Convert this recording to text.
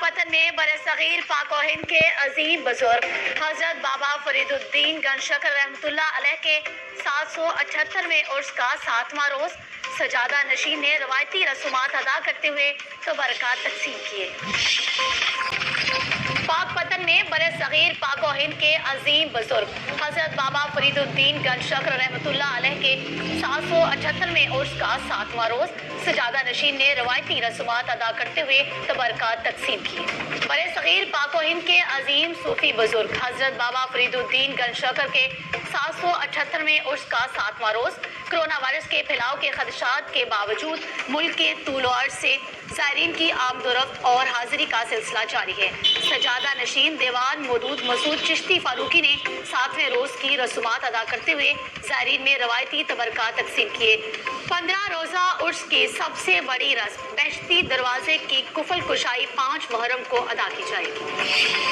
پاکپتن میں برصغیر پاک و ہند کے عظیم بزرگ حضرت بابا فرید الدین گنج شکر رحمۃ اللہ علیہ کے 778ویں عرس کا 7واں روز سجادہ نشین نے روایتی رسومات ادا کرتے ہوئے تبرکات تقسیم کیے۔ پاک پتن میں برصغیر پاک و ہند کے عظیم بزرگ حضرت بابا فرید الدین گنج شکر رحمۃ اللہ علیہ کے 778ویں عرس کا 7واں روز سجادہ نشین نے روایتی رسومات ادا کرتے ہوئے تبرکات تقسیم کی۔ برصغیر پاک و ہند کے عظیم صوفی بزرگ حضرت بابا فرید الدین گنج شکر کے 778ویں عرس کا 7واں روز کرونا وائرس کے پھیلاؤ کے خدشات کے باوجود ملک کے طول و عرض سے زائرین کی آمد و رفت اور حاضری کا سلسلہ جاری ہے۔ سجادہ نشین دیوان مودود مسعود چشتی فاروقی نے 7ویں روز کی رسومات ادا کرتے ہوئے زائرین میں روایتی تبرکات تقسیم کیے۔ 15 روزہ عرس کی سب سے بڑی رسم بہشتی دروازے کی قفل کشائی 5 محرم کو ادا کی جائے گی۔